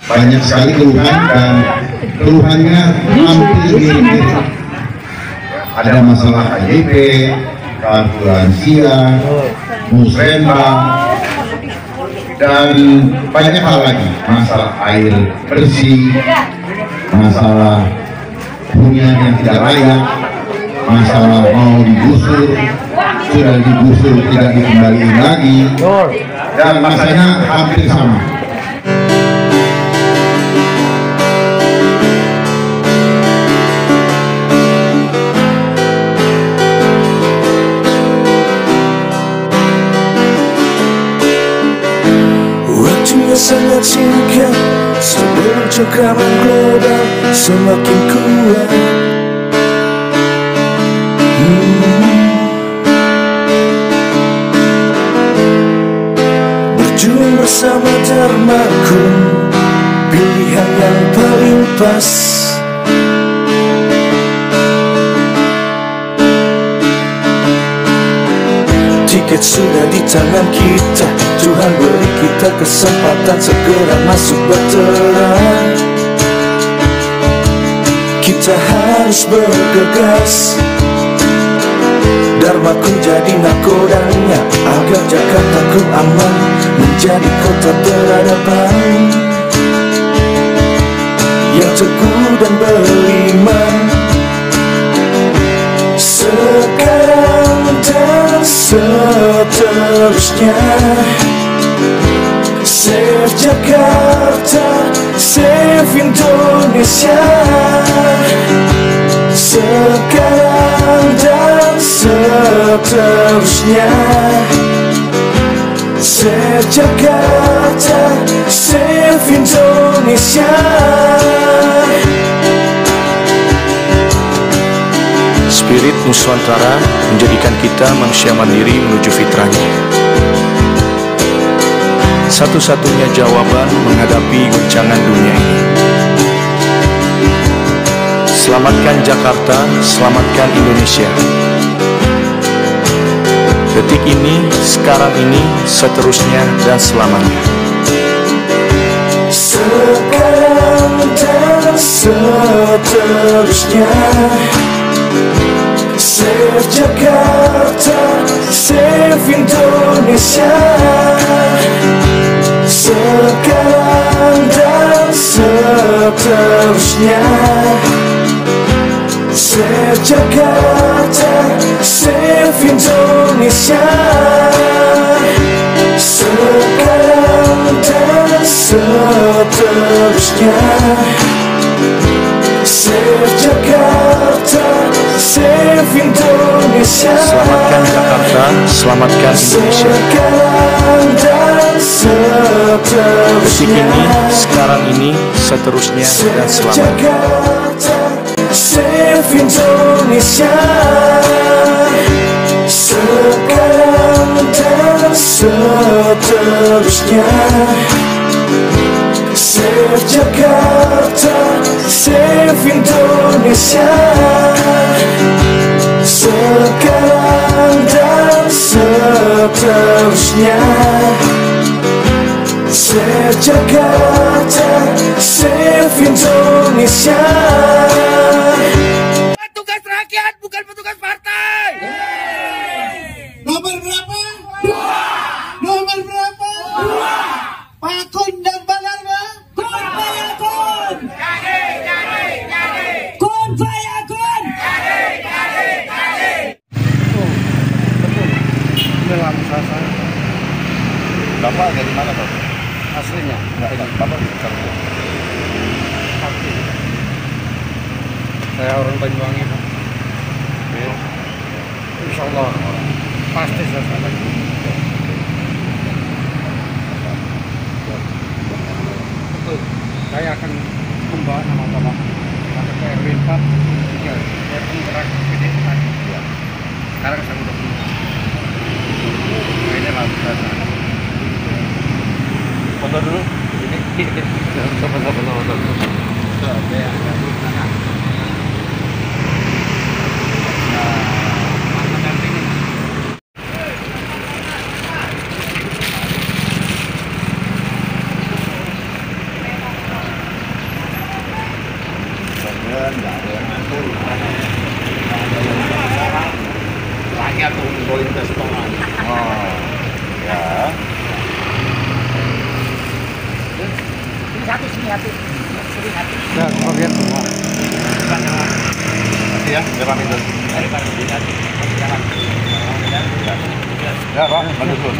banyak sekali keluhan dan keluhannya hampir mirip-mirip. Ada masalah KJP, kartu lansia, musrembang, dan banyak hal lagi. Masalah air bersih, masalah hunian yang tidak layak, masalah mau digusur, sudah digusur tidak dikembalikan lagi, dan masanya hampir sama. Waktunya sangat singkat sebelum cengkraman global semakin kuat. Berjuang bersama dermakum, pilihan yang paling pas. Tiket sudah di tangan kita, Tuhan beri kita kesempatan segera masuk berterang. Kita harus bergegas, Dharmaku jadi nakodanya, agar Jakartaku aman, menjadi kota peradaban yang teguh dan beriman. Sekarang dan seterusnya, Save Jakarta, Save Indonesia. Sekarang dan seterusnya, Save Jakarta, Save Indonesia. Spirit Nusantara menjadikan kita manusia mandiri menuju fitrahnya. Satu-satunya jawaban menghadapi guncangan dunia ini. Selamatkan Jakarta, selamatkan Indonesia. Detik ini, sekarang ini, seterusnya dan selamanya. Sekarang dan seterusnya, Save Jakarta, Save Indonesia. Sekarang dan seterusnya, Save Jakarta, Save Indonesia. Sekarang dan seterusnya, Save Jakarta, Save Indonesia. Selamatkan Jakarta, selamatkan Indonesia. Sekarang dan seterusnya, Detik ini, sekarang ini, seterusnya dan selamanya. Jakarta, Save Indonesia. Sekarang dan seterusnya, Save Jakarta, Save Indonesia. Sekarang dan seterusnya, Save Jakarta, Save Indonesia. Petugas rakyat bukan petugas partai. Nomor berapa? 2. Nomor berapa? 2. Pakun dan Balarba? Kun Fayakun. Jadi. Kun Fayakun. Jadi. Dalam sasa. Bapak dari mana, Pak? Aslinya. Bapak kerja. Saya orang Banyuwangi, Pak. Insya Allah pasti selesai lagi. Betul. Saya akan membawa nama Bapak ke RW 4. Ya, saya akan berangkat ke PD tadi. Sekarang saya udah punya. Ini lah saya. Foto dulu. Ini foto. nggak ada yang ngatur. Rakyat untuk investoran. Oh, ya. Sini satu. Ya, bagian semua. Ya, jalan itu. Ya, Pak, menyusun.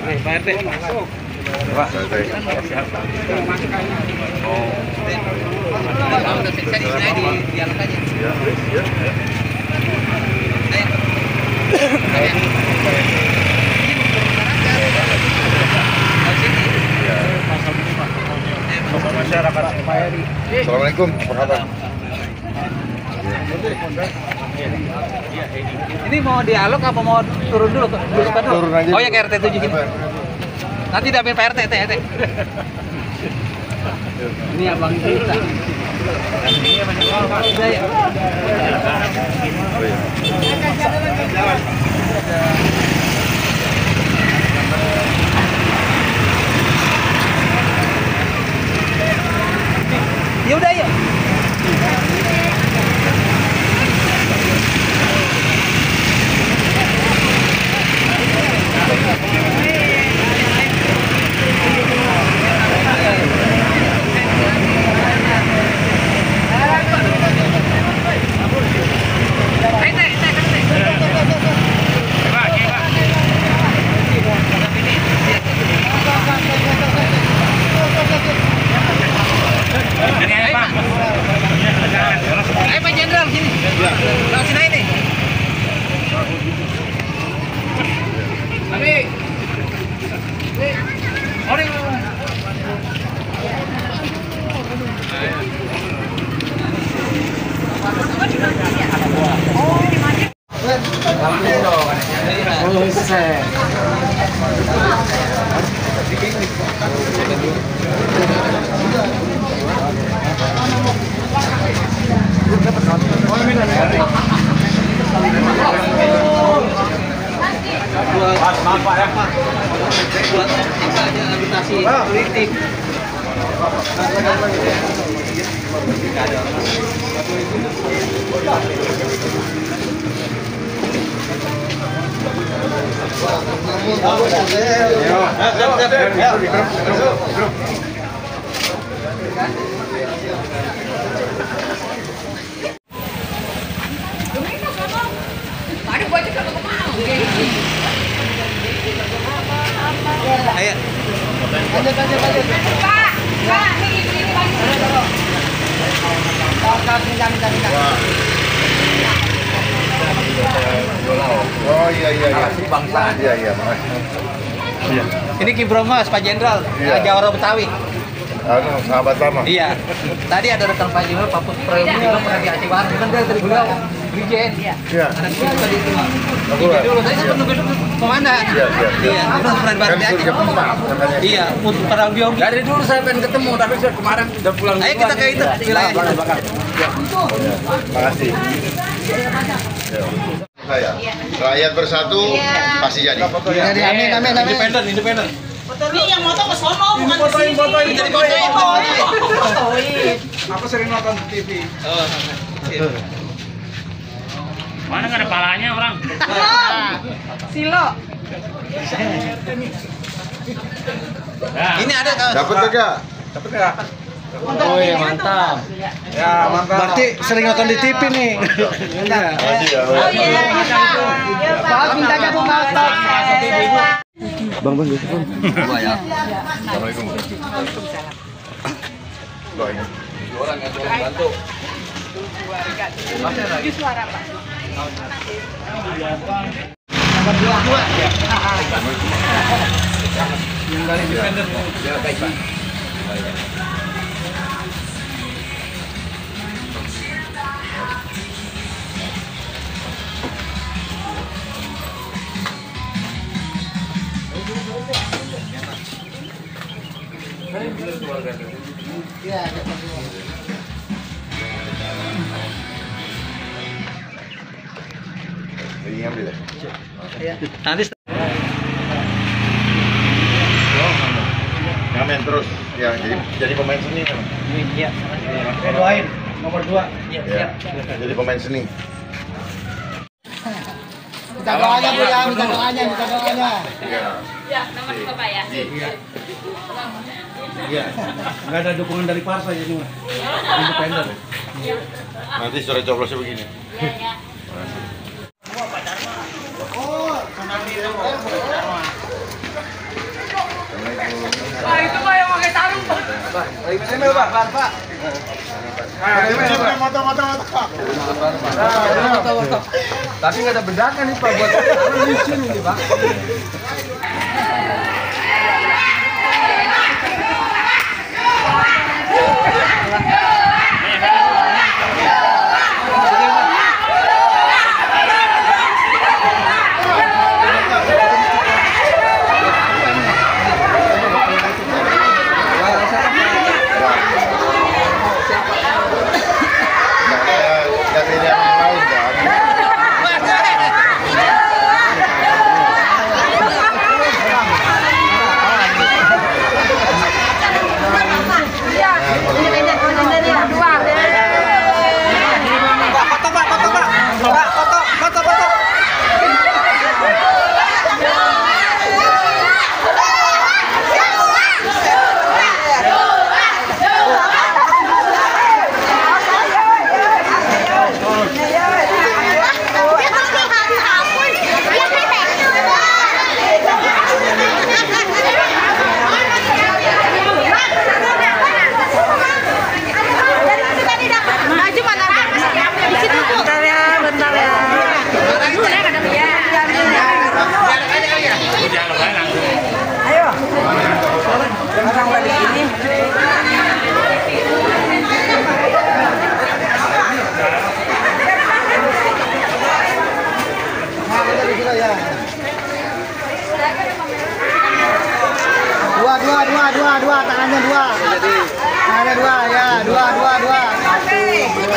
Pak RT masuk. Pak, Assalamualaikum, perhatian. Ini mau dialog apa mau turun dulu? Turun aja. Oh ya ke RT 7 gini. Nanti dapat Pak RT. Ini abang kita. Ini banyak orang Pak. Ya. Ya udah ya. Pak Jenderal sini. Langsung sini ini. Abi. Orang. Maaf Pak ya. Buat aja habitasi politik. Ayo. Pak, ini Oh iya. bangsa. Iya, makasih. Iya. Ini Ki Bromas, Pak Jenderal, Iya. Jawara Betawi. Sahabat lama. Iya. Tadi ada rekan Pak Jenderal, Pak Prayogi juga pernah di Aceh Barat, kan dia dari beliau. Brigjen. Iya. Dulu tadi sempat nunggu komandan. Iya. Terus peran baru aja. Iya, untuk perang biom. Dari dulu saya pengen ketemu, tapi kemarin udah pulang. Ayo kita ke itu wilayah. Makasih. Saya. Rakyat bersatu pasti jadi. Amin. Independen. Ini yang moto ke sono bukan ke sini. Fotoin. Aku sering nonton TV. Oh, Mana nggak ada palanya orang? Silo. ini ada kan? Dapat enggak? Dapat ya? Oh iya, mantap. Ya, mantap. Berarti sering nonton di TV nih. Makasih ya. Oh iya, Pak. Minta jago motor. Bang, Yusuf. Dua ya. Assalamualaikum. Doain. Orang yang tolong bantu. Yang dari independen. Baik, Pak. Ini ambil ya. Nanti Ngamen terus. Ya, jadi pemain seni kan. iya. Doain nomor 2. Iya, Ya. Jadi pemain seni. Minta doanya Bu ya, minta doanya. Iya. Iya. Enggak ada dukungan dari partai ini mah. Independen. Nanti suara coblosnya begini. Wah, itu mah yang pakai sarung. Pak. Tapi nggak ada bedakan nih Pak buat licin ini Pak. Dua, tangannya dua. Tangannya dua, ya. Dua. 1, 2.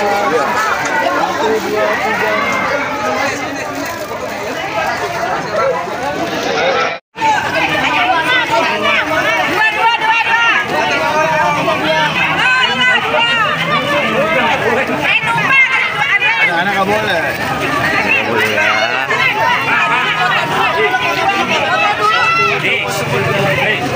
Anak nggak boleh. Yeay!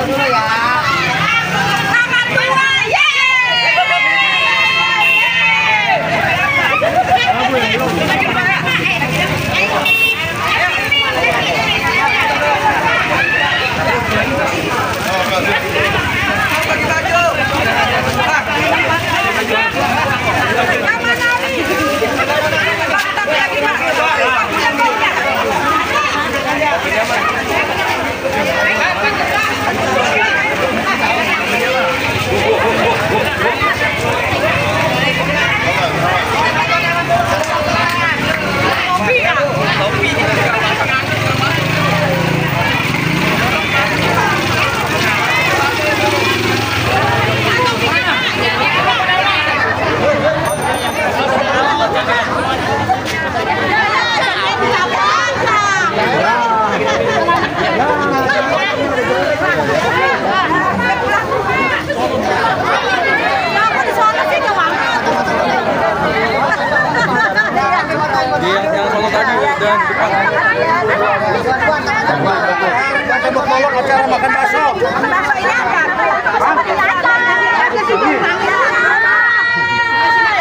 tolong acara makan bakso. Bakso ini apa?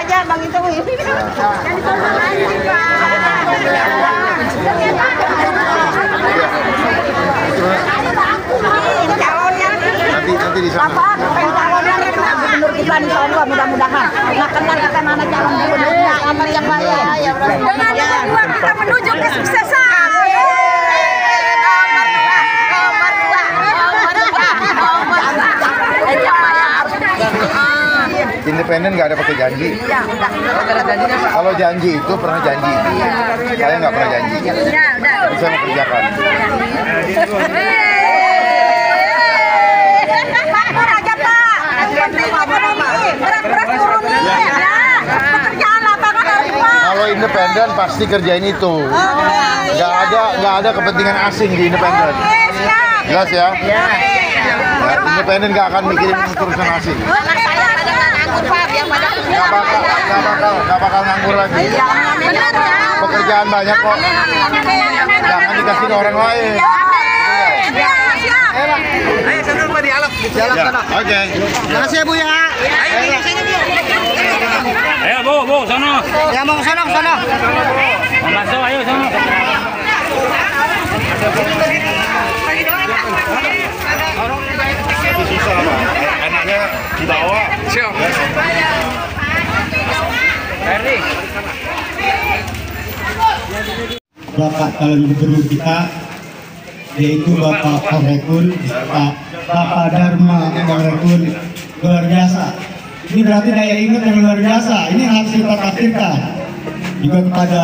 Aja Bang itu. Nanti di sana. Calonnya gubernur kita insya Allah mudah-mudahan. Nah, kenal akan anak calon gubernurnya amal yang baik. Dengan yang dua kita menuju kesuksesan. Independen nggak ada pakai janji. Kalau janji itu pernah janji. Saya nggak pernah janji. Tapi saya mau kerjakan. Kalau independen pasti kerjain itu. Nggak ada kepentingan asing di independen. Jelas ya? Independen nggak akan mikirin urusan asing. Nggak bakal nganggur lagi. Pekerjaan banyak kok. Jangan dikasih ke orang lain. Ayo sana Pak di alam. Jalan sana. Oke. Makasih ya Bu ya. Ayo Bu, sono. Ya mau ke sana, ke sana. Mau bakso, ayo sono. Itu susah Pak. Anaknya dibawa. Siap. Bapak calon gubernur kita yaitu Bapak Kongrekun, Bapak Dharma Kongrekun, luar biasa. Ini berarti daya ingat yang luar biasa. Ini harus kita takdirkan juga kepada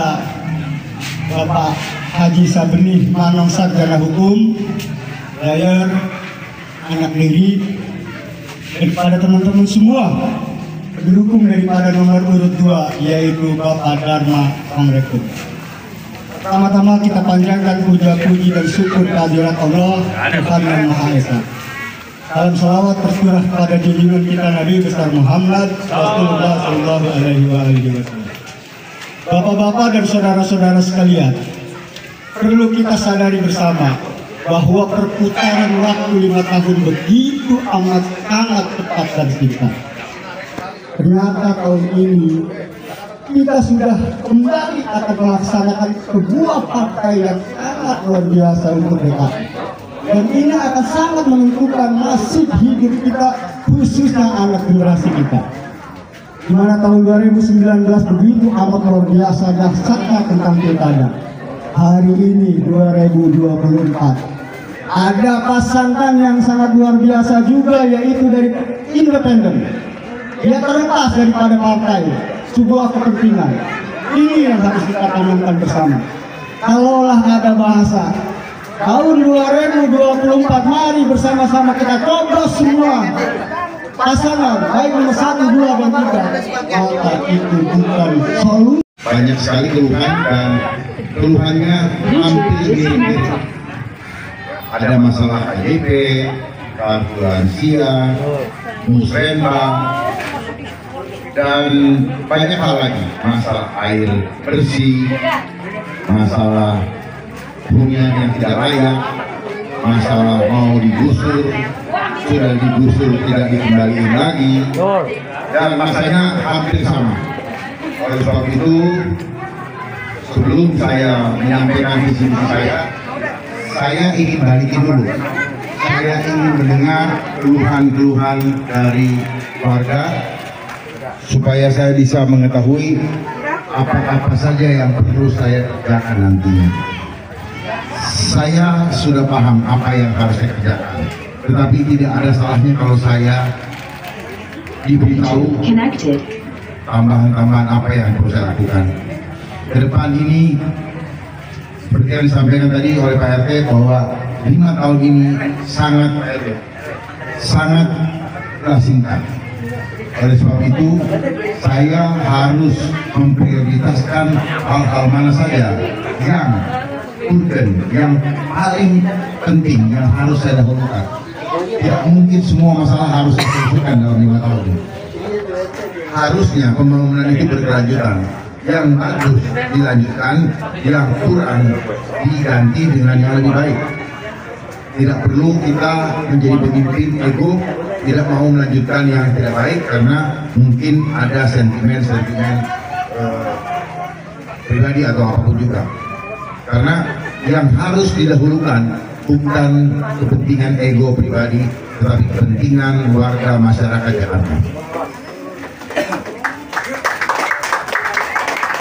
Bapak Haji Sabenih Manong Sarjana Hukum, lawyer, anak diri, dan kepada teman-teman semua pendukung daripada nomor urut 2 yaitu Bapak Dharma Kongrekun. Pertama-tama kita panjangkan puja-puji dan syukur kehadirat Allah Tuhan yang Maha Esa. Salam salawat tercurah kepada junjungan kita Nabi besar Muhammad Rasulullah Sallallahu Alaihi Wasallam. Bapak-bapak dan saudara-saudara sekalian, perlu kita sadari bersama bahwa perputaran waktu 5 tahun begitu amat sangat tepat dan singkat. Ternyata tahun ini kita sudah kembali akan melaksanakan sebuah partai yang sangat luar biasa untuk DKI. Dan ini akan sangat menentukan nasib hidup kita, khususnya anak generasi kita. Di mana tahun 2019 begitu amat luar biasa dahsyatnya tentang pilkada. Hari ini 2024 ada pasangan yang sangat luar biasa juga, yaitu dari independen. Dia terlepas daripada partai, sebuah kepentingan. Ini yang harus kita tanamkan bersama. Kalaulah ada bahasa tahun 2024, mari bersama-sama kita coblos semua pasangan, baik nomor 1, 2, dan 3. Maka itu bukan solusi. Banyak sekali keluhan dan keluhannya hampir mirip-mirip. Ada masalah KJP, kartu lansia, musrembang, dan banyak hal lagi. Masalah air bersih, masalah hunian yang tidak layak, masalah mau digusur, sudah digusur tidak dikembalikan lagi, dan masanya hampir sama. Oleh sebab itu, sebelum saya menyampaikan visi saya ingin balikin dulu. Saya ingin mendengar keluhan-keluhan dari warga supaya saya bisa mengetahui apa-apa saja yang perlu saya kerjakan nantinya. Saya sudah paham apa yang harus saya kerjakan, tetapi tidak ada salahnya kalau saya diberitahu tambahan-tambahan apa yang perlu saya lakukan. Ke depan ini, seperti yang disampaikan tadi oleh Pak RT, bahwa 5 tahun ini sangatlah singkat. Oleh sebab itu, saya harus memprioritaskan hal-hal mana saja yang urgent, yang paling penting, yang harus saya dahulukan. Tidak mungkin semua masalah harus diselesaikan dalam 5 tahun. Harusnya pembangunan itu berkelanjutan. Yang bagus dilanjutkan, yang kurang diganti dengan yang lebih baik. Tidak perlu kita menjadi pemimpin ego, tidak mau melanjutkan yang tidak baik karena mungkin ada sentimen-sentimen pribadi atau apapun juga. Karena yang harus didahulukan bukan kepentingan ego pribadi, tetapi kepentingan warga masyarakat Jakarta.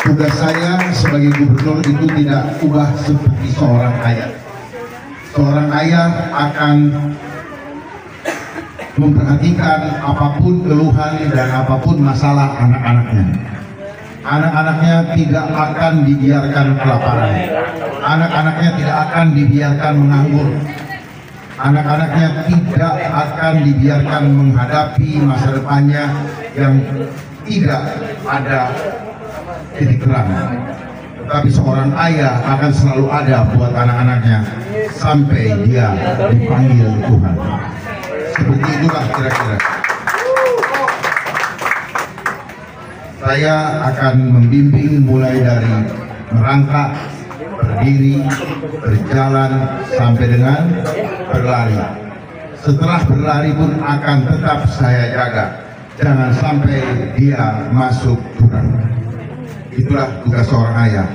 Tugas saya sebagai gubernur itu tidak ubah seperti seorang ayah. Seorang ayah akan memperhatikan apapun keluhan dan apapun masalah anak-anaknya. Anak-anaknya tidak akan dibiarkan kelaparan. Anak-anaknya tidak akan dibiarkan menganggur. Anak-anaknya tidak akan dibiarkan menghadapi masa depannya yang tidak ada titik terang. Tetapi seorang ayah akan selalu ada buat anak-anaknya sampai dia dipanggil Tuhan. Seperti itulah kira-kira. Saya akan membimbing mulai dari merangkak, berdiri, berjalan, sampai dengan berlari. Setelah berlari pun akan tetap saya jaga. Jangan sampai dia masuk jurang. Itulah tugas seorang ayah.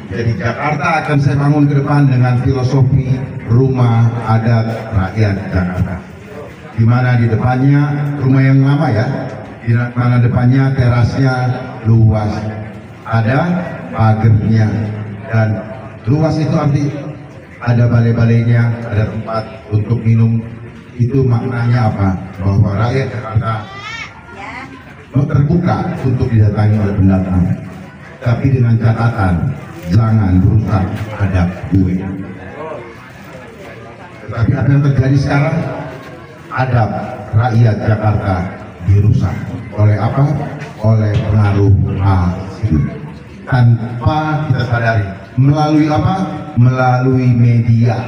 Jadi Jakarta akan saya bangun ke depan dengan filosofi rumah adat rakyat Jakarta. Di mana di depannya rumah yang lama ya, di mana depannya terasnya luas, ada pagernya, dan luas itu arti ada balai-balainya, ada tempat untuk minum. Itu maknanya apa? Bahwa rakyat Jakarta terbuka untuk didatangi oleh pendatang. Tapi dengan catatan, jangan rusak adab gue. Tetapi apa yang terjadi sekarang? Adab rakyat Jakarta dirusak. Oleh apa? Oleh pengaruh asing. Tanpa kita sadari. Melalui apa? Melalui media.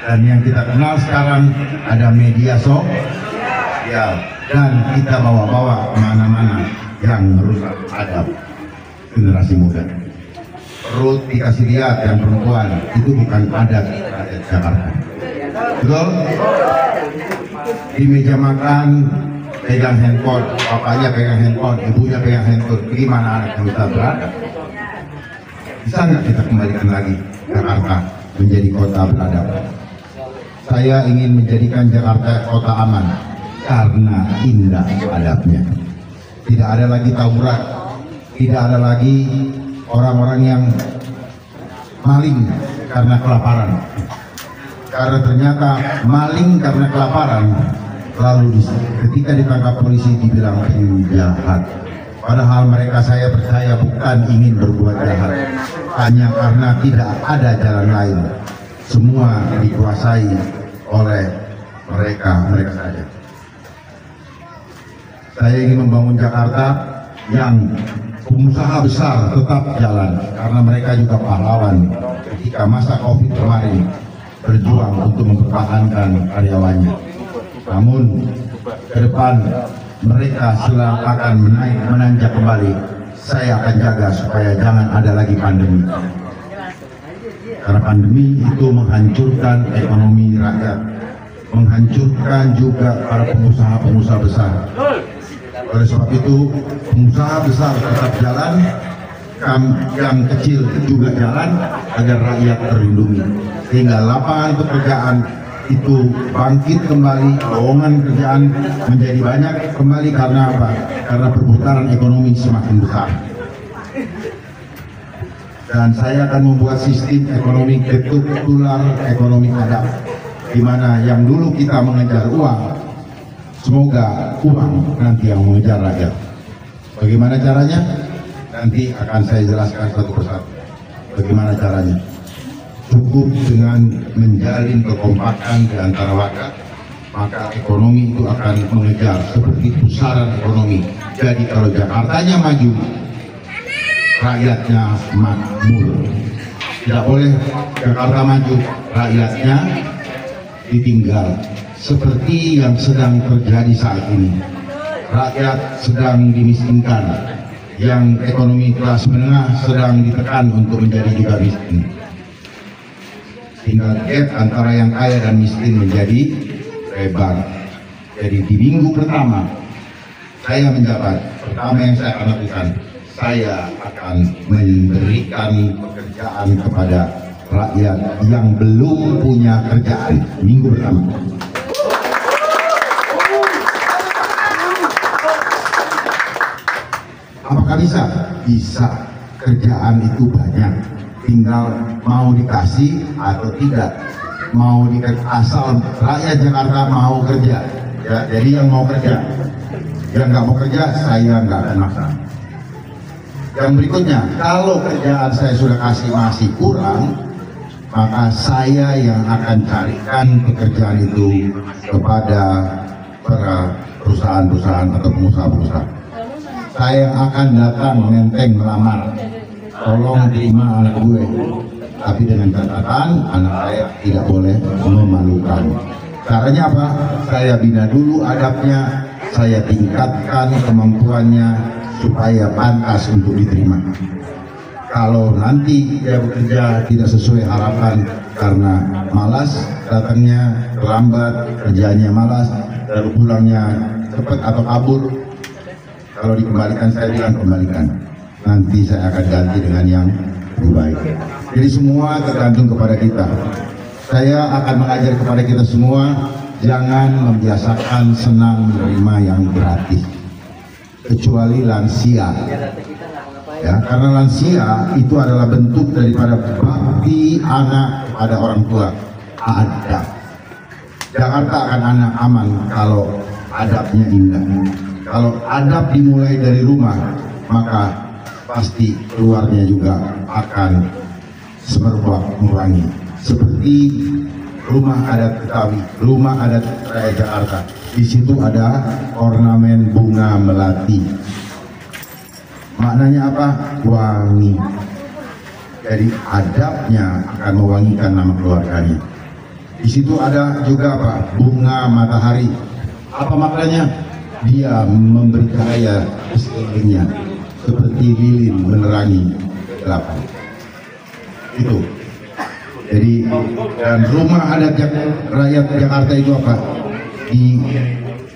Dan yang kita kenal sekarang ada media sosial. Dan kita bawa-bawa kemana-mana yang merusak adab generasi muda. Perut dikasih lihat yang perempuan, itu bukan adat rakyat Jakarta. Betul? Di meja makan pegang handphone, bapaknya pegang handphone, ibunya pegang handphone. Gimana anak yang bisa berada? Bisa nggak kita kembalikan lagi Jakarta menjadi kota beradab? Saya ingin menjadikan Jakarta kota aman karena indah adabnya. Tidak ada lagi tawuran. Tidak ada lagi orang-orang yang maling karena kelaparan. Karena ternyata maling karena kelaparan, lalu ketika ditangkap polisi dibilang penjahat. Padahal mereka, saya percaya, bukan ingin berbuat jahat, hanya karena tidak ada jalan lain. Semua dikuasai oleh mereka saja. Saya ingin membangun Jakarta yang pengusaha besar tetap jalan, karena mereka juga pahlawan ketika masa Covid kemarin berjuang untuk mempertahankan karyawannya. Namun ke depan mereka selalu akan menanjak kembali. Saya akan jaga supaya jangan ada lagi pandemi, karena pandemi itu menghancurkan ekonomi rakyat, menghancurkan juga para pengusaha-pengusaha besar. Oleh sebab itu, pengusaha besar tetap jalan, yang kecil juga jalan agar rakyat terlindungi, sehingga lapangan pekerjaan itu bangkit kembali, lowongan kerjaan menjadi banyak kembali. Karena apa? Karena perputaran ekonomi semakin besar. Dan saya akan membuat sistem ekonomi ketuk tular ekonomi adab, di mana yang dulu kita mengejar uang, semoga uang nanti yang mengejar rakyat. Bagaimana caranya? Nanti akan saya jelaskan satu persatu. Bagaimana caranya? Cukup dengan menjalin kekompakan di antara warga, maka ekonomi itu akan mengejar seperti pusaran ekonomi. Jadi kalau Jakartanya maju, rakyatnya makmur. Tidak boleh Jakarta maju, rakyatnya ditinggal. Seperti yang sedang terjadi saat ini, rakyat sedang dimiskinkan, yang ekonomi kelas menengah sedang ditekan untuk menjadi juga miskin. tinggal gap antara yang kaya dan miskin menjadi lebar. Jadi di minggu pertama saya menjabat, pertama yang saya akan lakukan, saya akan memberikan pekerjaan kepada rakyat yang belum punya kerjaan minggu pertama. Apakah bisa? Bisa. Kerjaan itu banyak, tinggal mau dikasih atau tidak. Mau dikasih, asal rakyat Jakarta mau kerja ya, jadi yang mau kerja. Yang nggak mau kerja, saya nggak akan maksa. Yang berikutnya, kalau kerjaan saya sudah kasih masih kurang, maka saya yang akan carikan pekerjaan itu kepada para perusahaan-perusahaan atau pengusaha-pengusaha. Saya akan datang nenteng melamar, tolong terima anak gue, tapi dengan catatan anak saya tidak boleh memalukan. Caranya apa? Saya bina dulu adabnya, saya tingkatkan kemampuannya supaya pantas untuk diterima. Kalau nanti dia bekerja tidak sesuai harapan karena malas datangnya, terlambat, kerjanya malas, lalu pulangnya cepat atau kabur, kalau dikembalikan saya bilang kembalikan. Nanti saya akan ganti dengan yang lebih baik. Jadi semua tergantung kepada kita. Saya akan mengajar kepada kita semua, jangan membiasakan senang menerima yang gratis. Kecuali lansia. Ya, karena lansia itu adalah bentuk daripada bakti anak kepada orang tua. Adab. Jakarta akan aman kalau adabnya indah. Kalau adab dimulai dari rumah, maka pasti keluarnya juga akan semerbak mewangi. Seperti rumah adat Betawi, rumah adat Raya Jakarta. Di situ ada ornamen bunga melati. Maknanya apa? Wangi. Jadi adabnya akan mewangikan nama keluarganya. Di situ ada juga apa? Bunga matahari. Apa maknanya? Dia memberi cahaya ke sekelilingnya seperti lilin menerangi kegelapan. Itu. Jadi dan rumah adat rakyat Jakarta itu apa?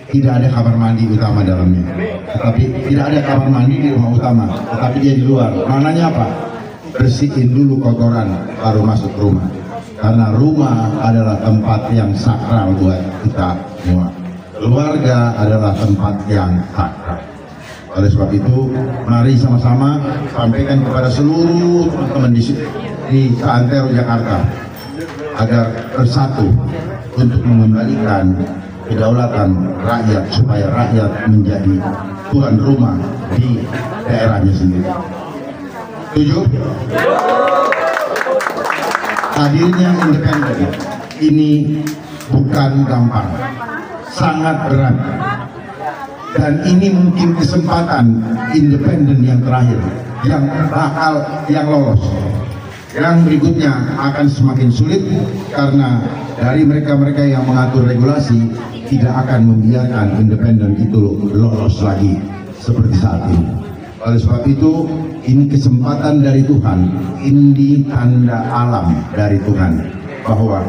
Tidak ada kamar mandi utama dalamnya, tetapi tidak ada kamar mandi di rumah utama, tetapi dia di luar. Maknanya apa? Bersihin dulu kotoran baru masuk rumah, karena rumah adalah tempat yang sakral buat kita semua. Keluarga adalah tempat yang sakral. Oleh sebab itu, mari sama-sama sampaikan kepada seluruh teman-teman di seantero Jakarta agar bersatu untuk mengembalikan kedaulatan rakyat supaya rakyat menjadi tuan rumah di daerahnya sendiri. Setuju? Hadirnya independen ini bukan gampang, sangat berat, dan ini mungkin kesempatan independen yang terakhir yang lolos. Yang berikutnya akan semakin sulit karena dari mereka-mereka yang mengatur regulasi tidak akan membiarkan independen itu lolos lagi seperti saat ini. Oleh sebab itu, ini kesempatan dari Tuhan, ini tanda alam dari Tuhan bahwa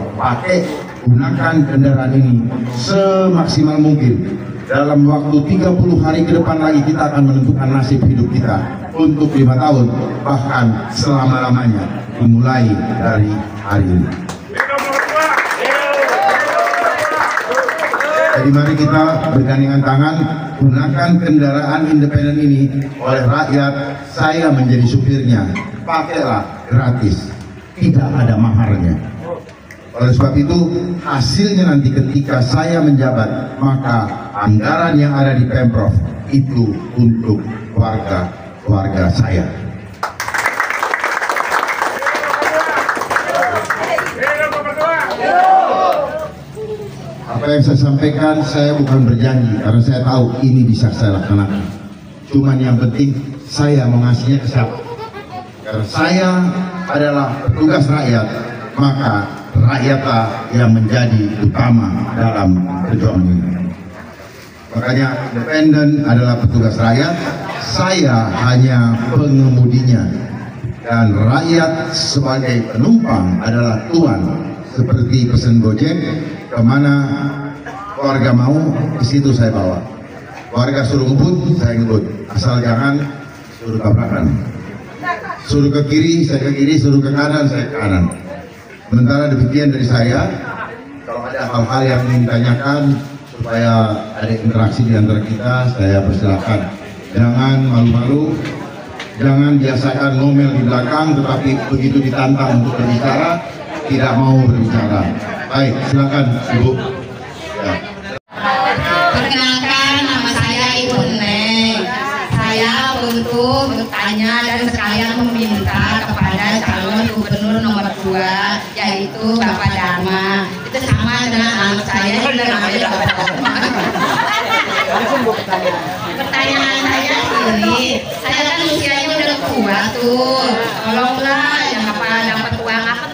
gunakan kendaraan ini semaksimal mungkin. Dalam waktu 30 hari ke depan lagi kita akan menentukan nasib hidup kita untuk 5 tahun, bahkan selama-lamanya dimulai dari hari ini. Jadi mari kita bergandengan tangan, gunakan kendaraan independen ini oleh rakyat. Saya menjadi supirnya, pakailah gratis, tidak ada maharnya. Oleh sebab itu, hasilnya nanti ketika saya menjabat, maka anggaran yang ada di Pemprov itu untuk warga saya. Apa yang saya sampaikan, saya bukan berjanji, karena saya tahu ini bisa saya laksanakan. Cuman yang penting, saya mengasihnya ke siapa? Karena saya adalah petugas rakyat, maka rakyatlah yang menjadi utama dalam perjuangan ini. Makanya independen adalah petugas rakyat, saya hanya pengemudinya. dan rakyat sebagai penumpang adalah tuan, seperti pesen Gojek, kemana keluarga mau di situ saya bawa. Keluarga suruh ngebut, saya ngebut, asal jangan suruh tabrakan. Suruh ke kiri, saya ke kiri, suruh ke kanan, saya ke kanan. Sementara demikian dari saya, kalau ada hal-hal yang ingin ditanyakan supaya ada interaksi di antara kita, saya persilakan. Jangan malu-malu, jangan biasakan ngomel di belakang, tetapi begitu ditantang untuk berbicara, tidak mau berbicara. Baik, silakan Ibu. Ya. Perkenalkan, nama saya Ibu Neng. Saya untuk bertanya dan sekalian meminta kepada calon gubernur nomor 2, yaitu Bapak Dharma. Itu sama dengan anak saya yang namanya Bapak Dharma. Pertanyaan saya ini, saya kan usianya udah tua tuh. Tolonglah yang dapat uang apa